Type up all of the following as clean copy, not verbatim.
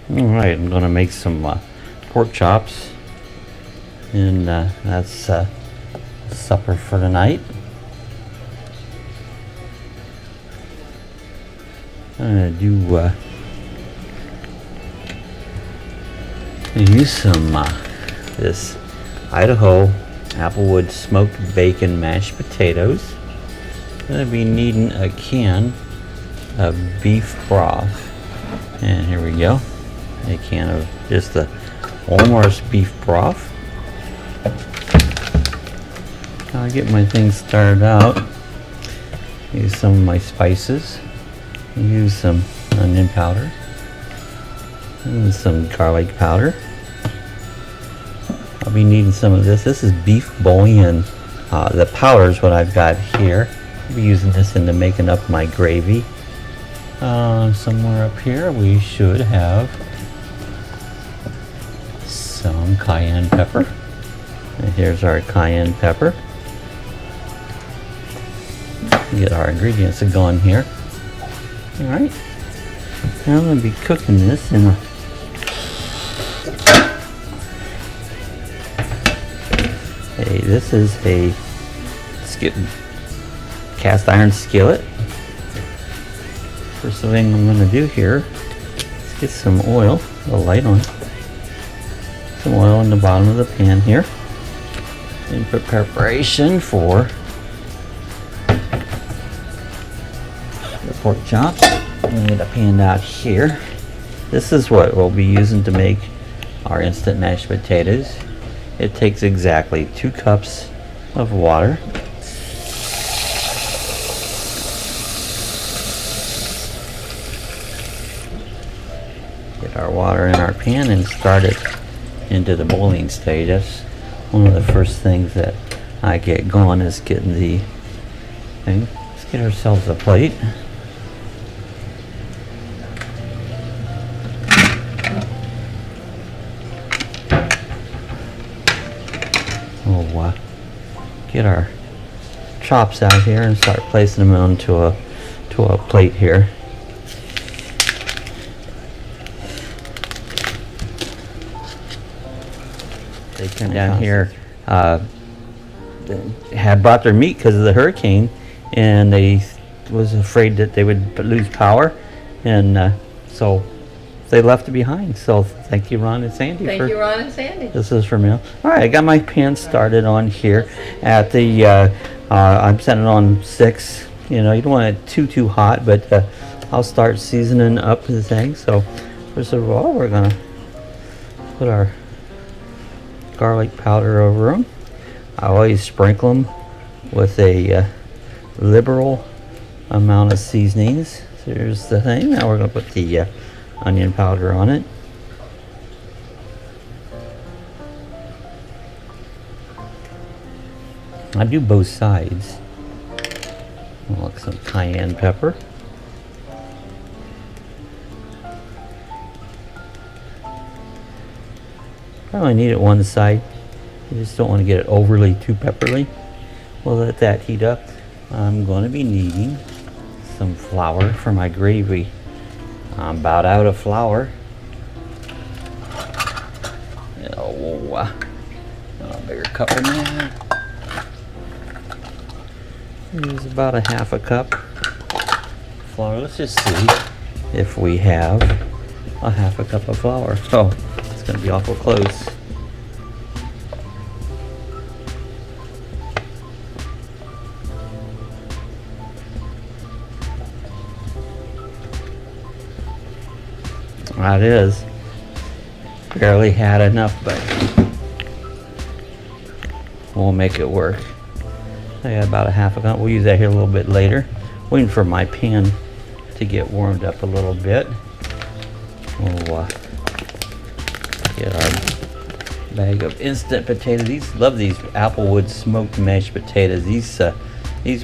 Alright, I'm gonna make some pork chops, and that's supper for tonight. I'm gonna use some this Idaho Applewood smoked bacon mashed potatoes. I'm gonna be needing a can of beef broth, and here we go, a can of just the Walmart's beef broth. I'll get my things started out. Use some of my spices. Use some onion powder and some garlic powder. I'll be needing some of this. This is beef bouillon. The powder is what I've got here. I'll be using this into making up my gravy. Somewhere up here we should have some cayenne pepper. And here's our cayenne pepper. Get our ingredients going here. Alright. Now I'm going to be cooking this in a this is a cast iron skillet. First thing I'm going to do here is get some oil, a light on, some oil in the bottom of the pan here, in preparation for the pork chops. I'm going to get a pan out here. This is what we'll be using to make our instant mashed potatoes. It takes exactly 2 cups of water. Get our water in our pan and start it into the boiling stage. That's one of the first things that I get going, is getting the thing. Let's get ourselves a plate. We'll get our chops out here and start placing them onto a plate here. They came down here, had brought their meat because of the hurricane, and they was afraid that they would lose power, and so they left it behind. So thank you, Ron and Sandy. Thank you, Ron and Sandy. This is for me. All right, I got my pan started on here at the, I'm setting it on 6. You know, you don't want it too hot, but I'll start seasoning up the thing. So first of all, we're gonna put our garlic powder over them. I always sprinkle them with a liberal amount of seasonings. So here's the thing. Now we're gonna put the onion powder on it. I do both sides. I'll look some cayenne pepper. I only need it one side. You just don't want to get it overly too peppery. We'll let that heat up. I'm going to be needing some flour for my gravy. I'm about out of flour. A bigger cup in there. Use about a half a cup flour. Let's just see if we have a half a cup of flour. Oh, it's going to be awful close. That is. Barely had enough, but we'll make it work. I got about a half a cup. We'll use that here a little bit later. Waiting for my pan to get warmed up a little bit. We'll get our bag of instant potatoes. Love these Applewood smoked mashed potatoes. These are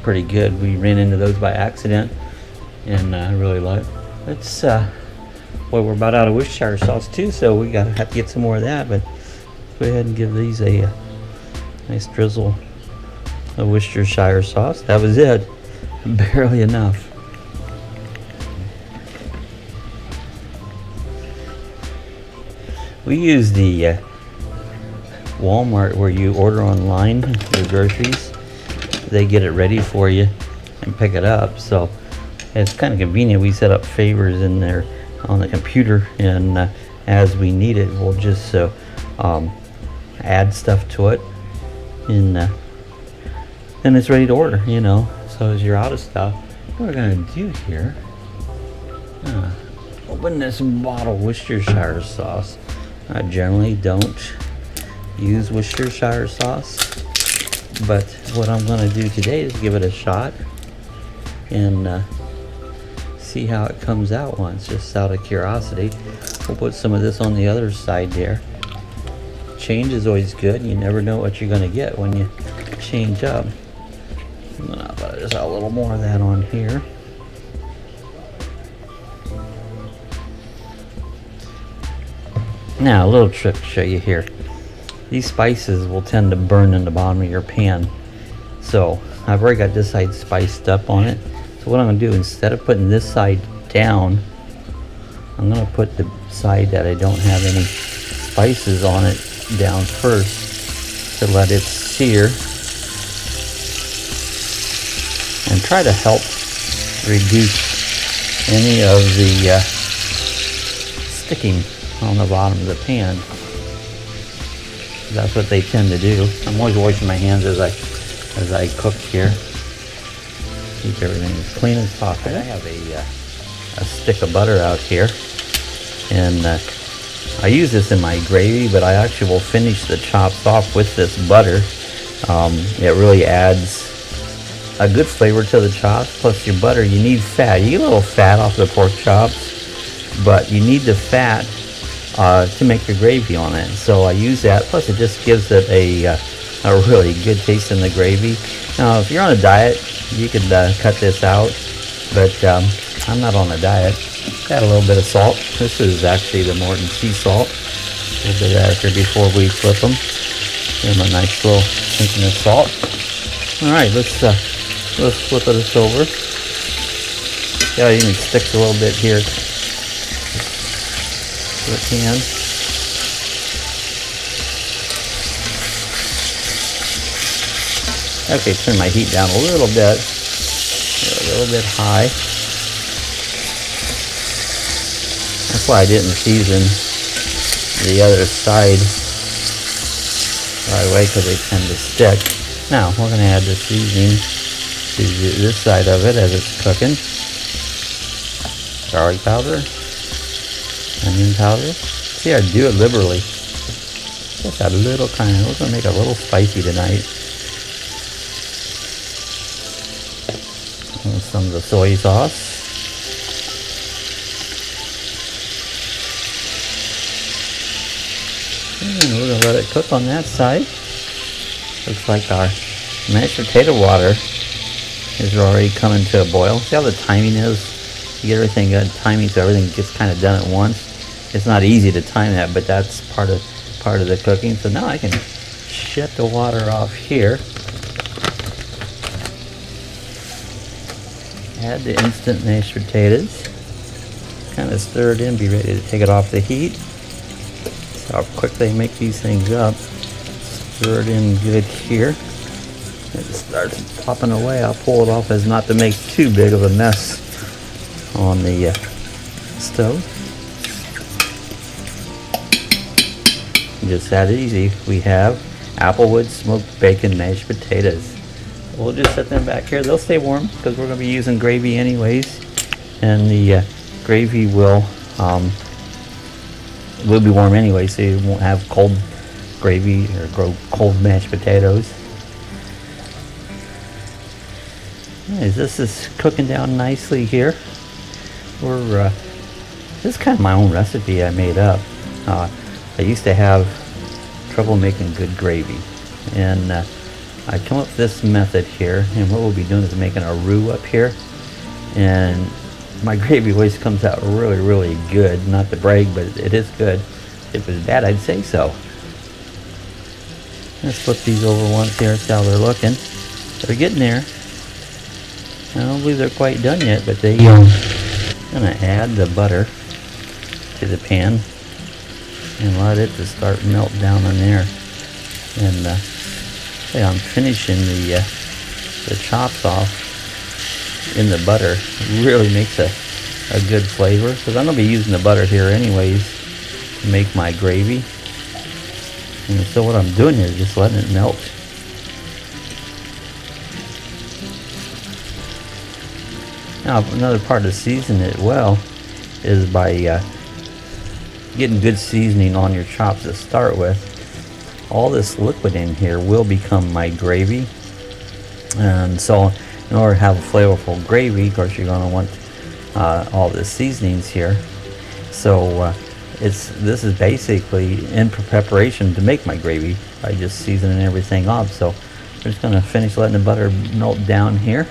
pretty good. We ran into those by accident, and I really like. It's well, we're about out of Worcestershire sauce too, so we have to get some more of that. But go ahead and give these a nice drizzle of Worcestershire sauce. That was it. Barely enough. We use the Walmart where you order online your groceries. They get it ready for you and pick it up, so it's kind of convenient. We set up favors in there on the computer, and as we need it, we'll just add stuff to it, and then it's ready to order, you know. So as you're out of stuff, what we're gonna do here, open this bottle of Worcestershire sauce. I generally don't use Worcestershire sauce, but what I'm gonna do today is give it a shot and see how it comes out once, just out of curiosity. We'll put some of this on the other side there. Change is always good. You never know what you're gonna get when you change up. I'm gonna put just a little more of that on here. Now, a little trick to show you here. These spices will tend to burn in the bottom of your pan. So I've already got this side spiced up on it. So what I'm gonna do, instead of putting this side down, I'm gonna put the side that I don't have any spices on it down first to let it sear and try to help reduce any of the sticking on the bottom of the pan. That's what they tend to do. I'm always washing my hands as I cook here. Keep everything as clean as possible. I have a stick of butter out here, and I use this in my gravy, but I actually will finish the chops off with this butter. It really adds a good flavor to the chops. Plus your butter, you need fat. You get a little fat off the pork chops, but you need the fat to make your gravy on it. So I use that. Plus it just gives it a really good taste in the gravy. Now if you're on a diet, you could cut this out, but I'm not on a diet. Add a little bit of salt. This is actually the Morton sea salt. A little bit of that here before we flip them. Give them a nice little pinch of salt. All right, let's flip this over. Yeah, it even sticks a little bit here to the pan. Okay, turn my heat down a little bit high. That's why I didn't season the other side right away, because they tend to stick. Now we're going to add the seasoning to this side of it as it's cooking. Garlic powder, onion powder. See, I do it liberally. Just a little kind of, we're going to make it a little spicy tonight. And some of the soy sauce. And we're going to let it cook on that side. Looks like our mashed potato water is already coming to a boil. See how the timing is? You get everything good timing, so everything gets kind of done at once. It's not easy to time that, but that's part of the cooking. So now I can shut the water off here. Add the instant mashed potatoes. Kind of stir it in, be ready to take it off the heat. So how quick they make these things up. Stir it in good here. It starts popping away. I'll pull it off as not to make too big of a mess on the stove. Just that easy. We have Applewood smoked bacon mashed potatoes. We'll just set them back here. They'll stay warm because we're going to be using gravy anyways, and the gravy will be warm anyway, so you won't have cold gravy or cold mashed potatoes. Anyways, this is cooking down nicely here. This is kind of my own recipe I made up. I used to have trouble making good gravy, and I come up with this method here, and what we'll be doing is making a roux up here, and my gravy always comes out really, really good. Not to brag, but it is good. If it was bad, I'd say so. Let's flip these over once here, see how they're looking. They're getting there. I don't believe they're quite done yet, but I'm gonna add the butter to the pan. and let it just start melt down in there. And yeah, I'm finishing the chops off in the butter. It really makes a good flavor, because I'm gonna be using the butter here anyways to make my gravy. And so what I'm doing here is just letting it melt. Now another part to season it well is by getting good seasoning on your chops to start with. All this liquid in here will become my gravy, and so in order to have a flavorful gravy, of course you're going to want all the seasonings here. So this is basically in preparation to make my gravy by just seasoning everything up. So I'm just going to finish letting the butter melt down here.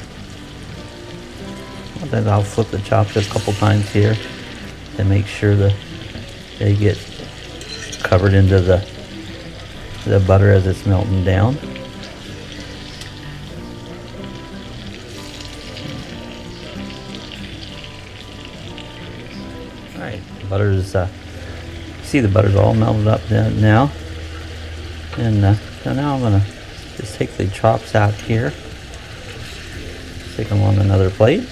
Then I'll flip the chops a couple times here to make sure that they get covered into the butter as it's melting down. Alright, the butter's see the butter's all melted up now. And so now I'm gonna just take the chops out here, stick them on another plate.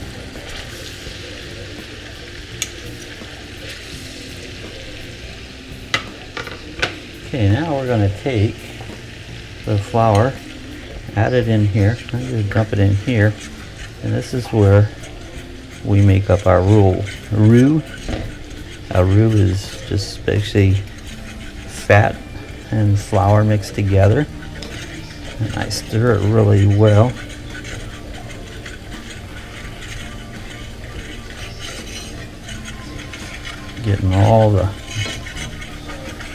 Okay, now we're going to take the flour, add it in here. I'm going to dump it in here, and this is where we make up our roux. A roux is just basically fat and flour mixed together, and I stir it really well. Getting all the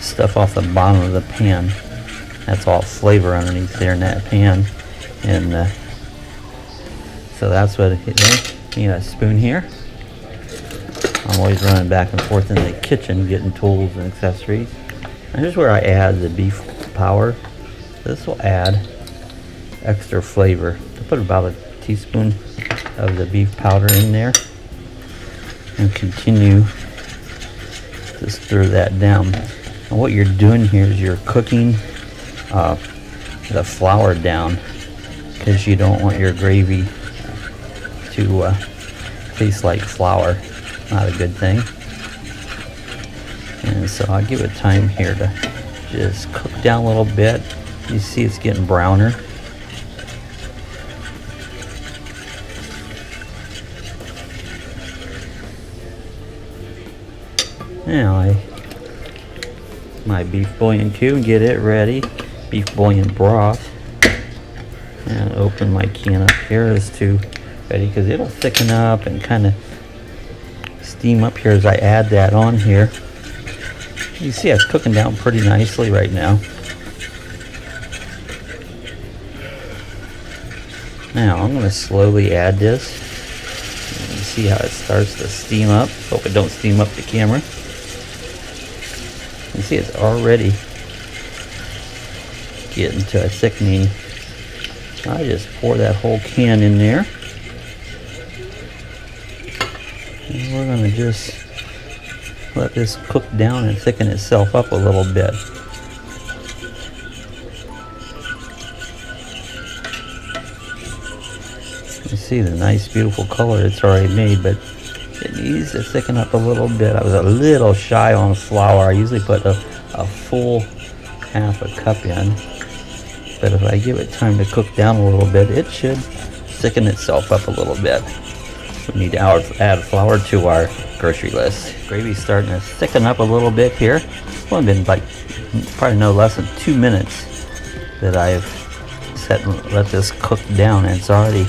stuff off the bottom of the pan. That's all flavor underneath there in that pan. And so that's what it is. Need a spoon here. I'm always running back and forth in the kitchen getting tools and accessories. And here's where I add the beef powder. This will add extra flavor. I put about a teaspoon of the beef powder in there and continue to stir that down. And what you're doing here is you're cooking the flour down, because you don't want your gravy to taste like flour. Not a good thing. And so I'll give it time here to just cook down a little bit. You see it's getting browner. Now my beef bouillon cube and get it ready. Beef bouillon broth. And open my can up here as to ready, because it'll thicken up and kind of steam up here as I add that on here. You see it's cooking down pretty nicely right now. Now I'm going to slowly add this. You see how it starts to steam up. Hope it don't steam up the camera. You see it's already getting to a thickening. I just pour that whole can in there. And we're going to just let this cook down and thicken itself up a little bit. You see the nice beautiful color it's already made, but it needs to thicken up a little bit. I was a little shy on flour. I usually put a full half a cup in, but if I give it time to cook down a little bit, it should thicken itself up a little bit. We need to add flour to our grocery list. Gravy's starting to thicken up a little bit here. It's only been like probably no less than 2 minutes that I've set and let this cook down, and it's already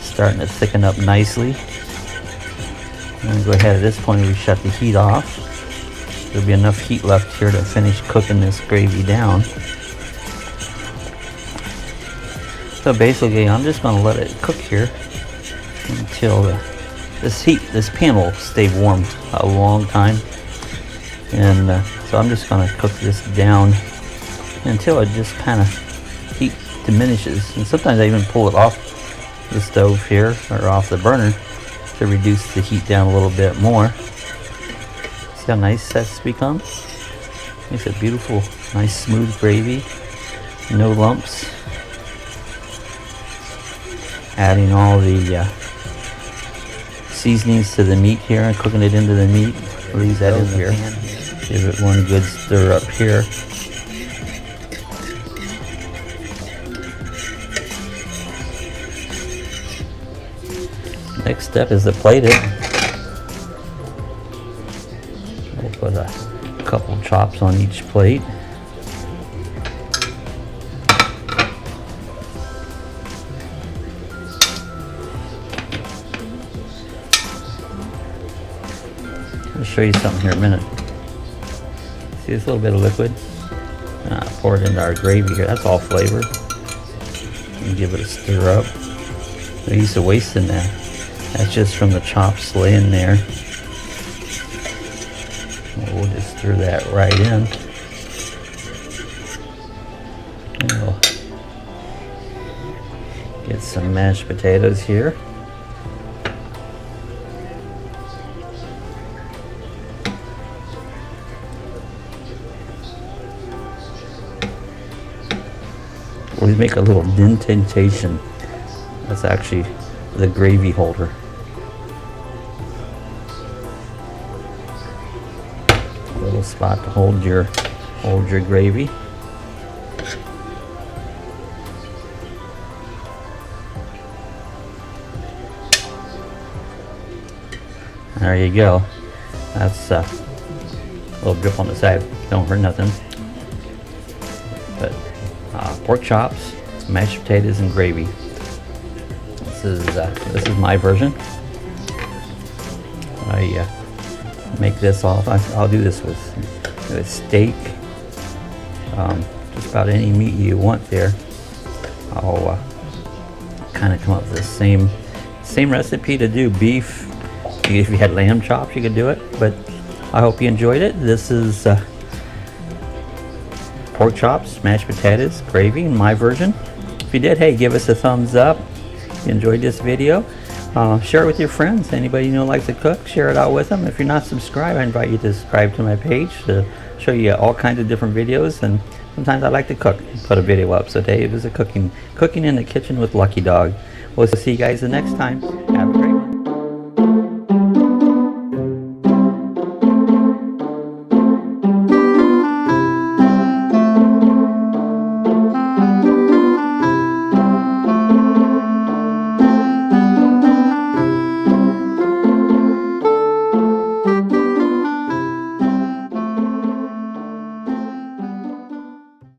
starting to thicken up nicely. I'm going to go ahead at this point and we shut the heat off. There'll be enough heat left here to finish cooking this gravy down. So basically I'm just going to let it cook here until this pan will stay warm a long time. And so I'm just going to cook this down until it just kind of heat diminishes. And sometimes I even pull it off the stove here or off the burner to reduce the heat down a little bit more. See how nice that's become? Makes a beautiful, nice smooth gravy. No lumps. Adding all the seasonings to the meat here and cooking it into the meat. Leave that in here. Give it one good stir up here. Next step is to plate it. We'll put a couple chops on each plate. I'll show you something here in a minute. See this little bit of liquid? Pour it into our gravy here. That's all flavor. And give it a stir up. No use of wasting that. That's just from the chops laying there. We'll just stir that right in. And we'll get some mashed potatoes here. We make a little indentation. That's actually the gravy holder. A little spot to hold your gravy. There you go. That's a little drip on the side. Don't hurt nothing. But pork chops, mashed potatoes, and gravy. This is my version. I make this off. I'll do this with steak, just about any meat you want there. I'll kind of come up with the same recipe to do beef. If you had lamb chops, you could do it. But I hope you enjoyed it. This is pork chops, mashed potatoes, gravy, in my version. If you did, hey, give us a thumbs up. If you enjoyed this video, share it with your friends. Anybody you know likes to cook, share it out with them. If you're not subscribed, I invite you to subscribe to my page to show you all kinds of different videos. And sometimes I like to cook, put a video up. So today it was a cooking in the kitchen with Lucky Dog. We'll see you guys the next time.